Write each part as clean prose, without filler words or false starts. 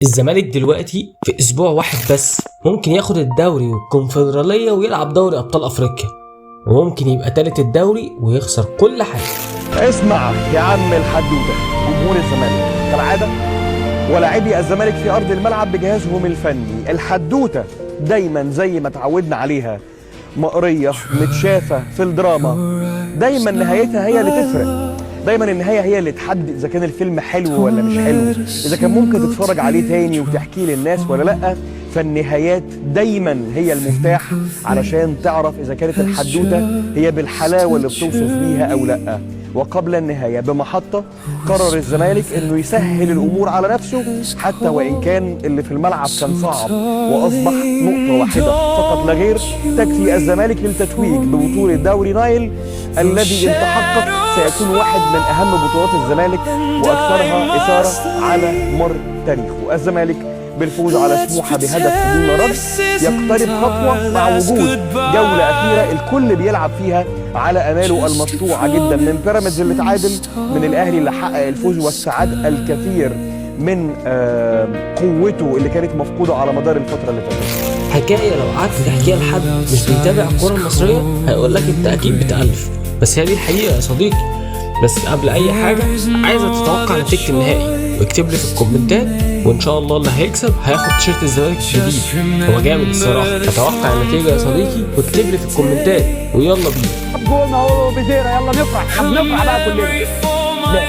الزمالك دلوقتي في اسبوع واحد بس ممكن ياخد الدوري والكونفدرالية ويلعب دوري ابطال افريقيا، وممكن يبقى تالت الدوري ويخسر كل حاجة. اسمع يا عم الحدوته، جمهور الزمالك كالعاده ولاعبي الزمالك في ارض الملعب بجهازهم الفني، الحدوته دايما زي ما اتعودنا عليها، مقريه متشافه في الدراما، دايما نهايتها هي اللي تفرق، دايما النهايه هي اللي تحدد اذا كان الفيلم حلو ولا مش حلو، اذا كان ممكن تتفرج عليه تاني وتحكيه للناس ولا لا. فالنهايات دايما هي المفتاح علشان تعرف اذا كانت الحدوته هي بالحلاوه اللي بتوصف بيها او لا. وقبل النهايه بمحطه قرر الزمالك انه يسهل الامور على نفسه، حتى وان كان اللي في الملعب كان صعب، واصبح نقطه واحده فقط لا غير تكفي الزمالك للتتويج ببطوله دوري نايل الذي ان تحقق سيكون واحد من اهم بطولات الزمالك واكثرها اثاره على مر تاريخه. الزمالك بالفوز على سموحه بهدف دون رد يقترب خطوه مع وجود جوله اخيره الكل بيلعب فيها على اماله المشروعه جدا، من بيراميدز اللي تعادل، من الاهلي اللي حقق الفوز واستعاد الكثير من قوته اللي كانت مفقوده على مدار الفتره اللي فاتت. حكايه لو قعدت تحكيها لحد مش بيتابع الكوره المصريه هيقول لك انت اكيد بتألف، بس هي دي الحقيقه يا صديقي. بس قبل اي حاجه عايزك تتوقع نتيجه النهائي واكتب لي في الكومنتات، وان شاء الله اللي هيكسب هياخد تيشيرت الزمالك الجديد. هو جامد الصراحه. اتوقع النتيجه يا صديقي واكتب لي في الكومنتات، ويلا بينا. جولنا اهو بزيرة، يلا نفرح، نفرح بقى كلنا. لا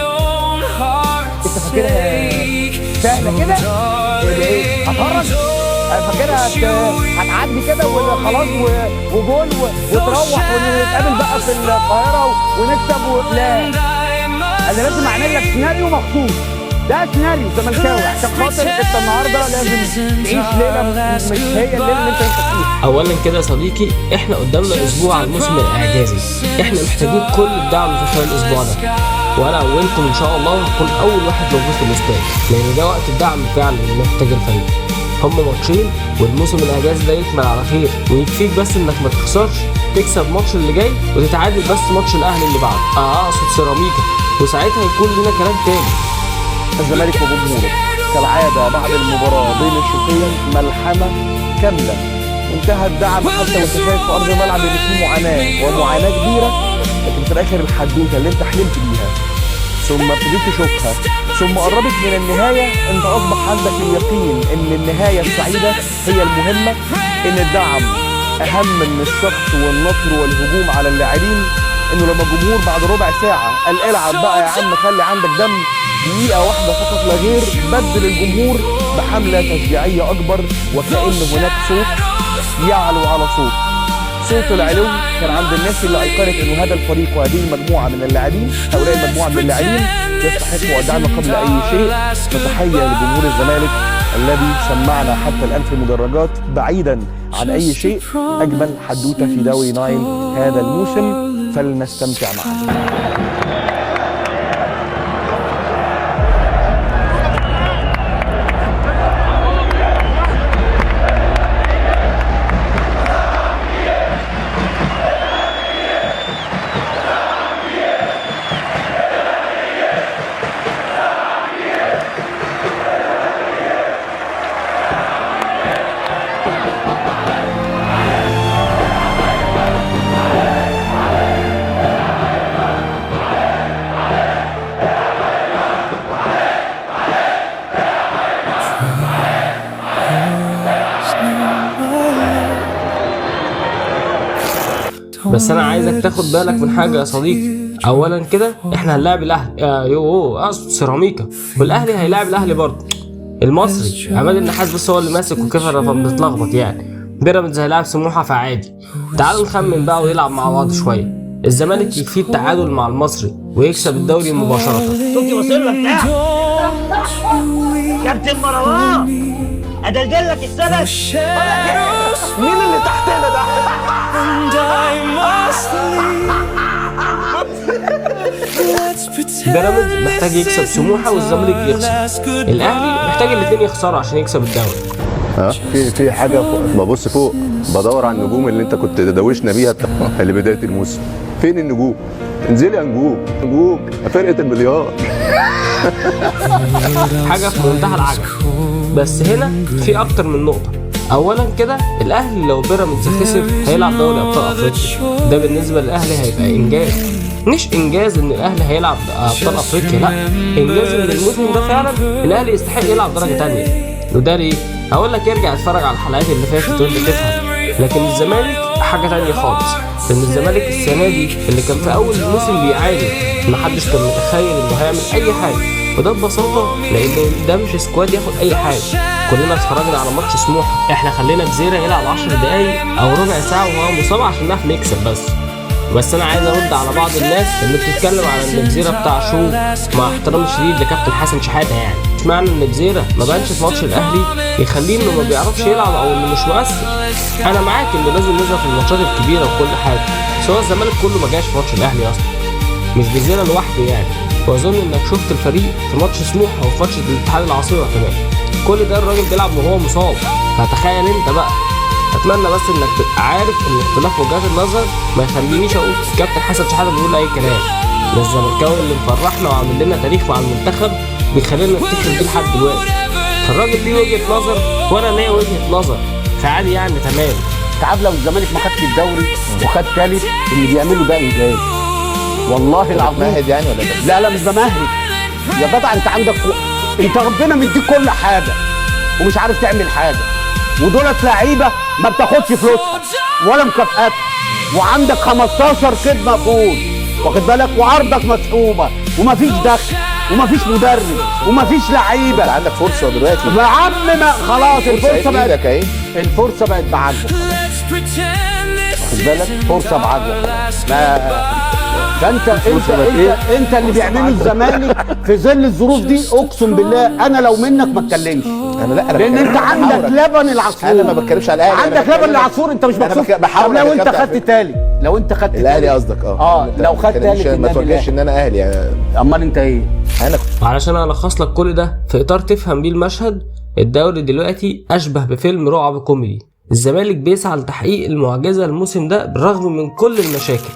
انت فاكرها سهله كده؟ هتهرج؟ انا فاكرها هتعدي كده وخلاص وجول وتروح ونتقابل بقى في القاهره ونكسب لا، انا لازم اعمل لك سيناريو مخصوص، ده سيناريو زملكاوي عشان خاطر انت النهارده لازم تعيش ليله مش هي الليله اللي انت فيها. اولا كده يا صديقي، احنا قدامنا اسبوع على الموسم الاعجازي، احنا محتاجين كل الدعم في خلال الاسبوع ده، وانا اولكم ان شاء الله هكون اول واحد موجود في الاستاد، لان ده وقت الدعم فعلا اللي محتاج الفريق. هم ماتشين والموسم الاعجازي ده يكمل على خير، ويكفيك بس انك ما تخسرش، تكسب ماتش اللي جاي وتتعادل بس ماتش الاهلي اللي بعده، اقصد سيراميكا، وساعتها يكون لنا كلام تاني. الزمالك وجمهوره كالعاده بعد المباراه بين الشوطين ملحمه كامله، انتهى الدعم حتى وانت شايف في ارض الملعب ان في معاناه ومعاناه كبيره، لكن في الاخر الحدوته اللي انت حلمت بيها ثم ابتديت تشوفها ثم قربت من النهايه، انت اصبح عندك اليقين ان النهايه السعيده هي المهمه، ان الدعم اهم من السخط والنصر والهجوم على اللاعبين، انه لما الجمهور بعد ربع ساعه قال العب بقى يا عم خلي عندك دم، دقيقه واحده فقط لا غير بدل الجمهور بحمله تشجيعيه اكبر، وكأن هناك صوت يعلو على صوت. صوت العلو كان عند الناس اللي ايقنت انه هذا الفريق وهذه المجموعه من اللاعبين، هؤلاء المجموعه من اللاعبين يستحقوا الدعم قبل اي شيء. فتحيه لجمهور الزمالك الذي سمعنا حتى الان في المدرجات بعيدا عن اي شيء اجمل حدوته في دوري نايل هذا الموسم، فلنستمتع معا. بس انا عايزك تاخد بالك من حاجه يا صديقي. اولا كده احنا هنلاعب الاهلي، اقصد سيراميكا، والاهلي هيلاعب الاهلي برضه المصري، عماد النحاس بس هو اللي ماسك وكفر فبنتلخبط يعني. بيراميدز هيلاعب سموحه فعادي. تعالوا نخمن بقى ويلعب مع بعض شويه. الزمالك يكفيه التعادل مع المصري ويكسب الدوري مباشره. صوتي وصل لك بتاع كابتن مروان ادلدل لك السبب. مين اللي تحتنا ده؟ بيراميدز محتاج يكسب سموحه والزمالك يخسر، الاهلي محتاج الاثنين يخسروا عشان يكسب الدوري. في حاجه ببص فوق بدور على النجوم اللي انت كنت تدوشنا بيها لبدايه الموسم. فين النجوم؟ انزلي يا نجوم فرقه المليار. حاجه في منتهى العجب. بس هنا في اكتر من نقطه. اولا كده الاهلي لو بيراميدز خسر هيلعب دوري ابطال افريقيا، ده بالنسبه للاهلي هيبقى انجاز. مش انجاز ان الاهلي هيلعب ابطال افريقيا، لا، انجاز ان الموسم ده فعلا الاهلي يستحق يلعب درجه تانية. وده ليه؟ هقول لك ارجع اتفرج على الحلقات اللي فاتت وانت تفهم. لكن الزمالك حاجه تانية خالص، لان الزمالك السنه دي اللي كان في اول الموسم بيعاني، محدش كان متخيل انه هيعمل اي حاجه، وده ببساطه لان ده مش سكواد ياخد اي حاجه. كلنا اتفرجنا على ماتش سموحه، احنا خلينا جزيره يلعب 10 دقايق او ربع ساعه وهو مصاب عشان نعرف نكسب بس انا عايز ارد على بعض الناس اللي بتتكلم على ان جزيره بتاع شو، مع احترامي الشديد لكابتن حسن شحاته. يعني مش معنى ان جزيره ما بانش في ماتش الاهلي يخليه انه ما بيعرفش يلعب او انه مش مؤثر. انا معاك انه لازم يظهر في الماتشات الكبيره وكل حاجه، بس هو الزمالك كله ما جاش في ماتش الاهلي اصلا، مش جزيره لوحده يعني. واظن انك شفت الفريق في ماتش سموحه وفي ماتش الاتحاد العاصمه كمان، كل ده الراجل بيلعب وهو مصاب، فتخيل انت بقى. اتمنى بس انك تبقى عارف ان اختلاف وجهات النظر ما يخلينيش اقول كابتن حسن شحاته بيقول اي كلام. ده الزملكاوي اللي مفرحنا وعامل لنا تاريخ مع المنتخب بيخلينا نفتكر بيه لحد دلوقتي. الراجل ليه وجهه نظر وانا ليا وجهه نظر، فعادي يعني تمام. تعب لو الزمالك ما خدش الدوري وخد ثالث، اللي بيعمله ده انجاز والله العظيم. مهد يعني ولا لا مش بمهد يا جدع، انت عندك انت ربنا مديك كل حاجه ومش عارف تعمل حاجه، ودولت لعيبه ما بتاخدش فلوسها ولا مكافآتها، وعندك 15 كده مقبول واخد بالك، وعرضك مسحوبه ومفيش دخل ومفيش مدرب ومفيش لعيبه. انت عندك فرصه دلوقتي يا عم ما خلاص الفرصه بقت اهي، الفرصه بقت بعجوه واخد بالك، فرصه بعجوه خلاص. فانت اللي بيعمله الزمالك في ظل الظروف دي، اقسم بالله انا لو منك ما اتكلمش. انا لا لان انت عندك لبن العصفور. انا ما بتكلمش على الاهلي، عندك لبن العصفور، انت مش مبسوط. طب لو انت خدت تالت، لو انت خدت الاهلي قصدك لو خدت تالت ما تواجهش ان انا اهلي يعني. امال انت ايه؟ انا وعلشان الخص لك كل ده في اطار تفهم بيه المشهد، الدوري دلوقتي اشبه بفيلم رعب كوميدي. الزمالك بيسعى لتحقيق المعجزه الموسم ده بالرغم من كل المشاكل،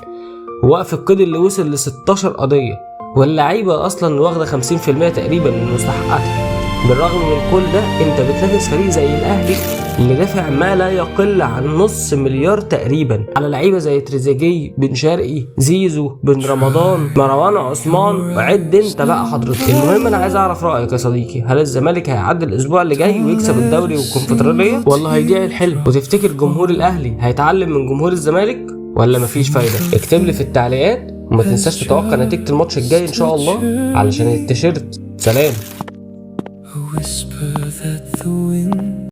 ووقف القيد اللي وصل ل 16 قضيه، واللعيبه اصلا واخده 50% تقريبا من مستحقاتها. بالرغم من كل ده انت بتنافس فريق زي الاهلي اللي دافع ما لا يقل عن نص مليار تقريبا على لعيبه زي تريزيجيه، بن شرقي، زيزو، بن رمضان، مروان عثمان، وعد انت بقى حضرتك. المهم انا عايز اعرف رايك يا صديقي، هل الزمالك هيعدي الاسبوع اللي جاي ويكسب الدوري والكونفدراليه، ولا هيضيع الحلم؟ وتفتكر جمهور الاهلي هيتعلم من جمهور الزمالك ولا مفيش فايده؟ اكتب لي في التعليقات، وما تنساش تتوقع نتيجه الماتش الجاي ان شاء الله علشان التيشيرت. سلام.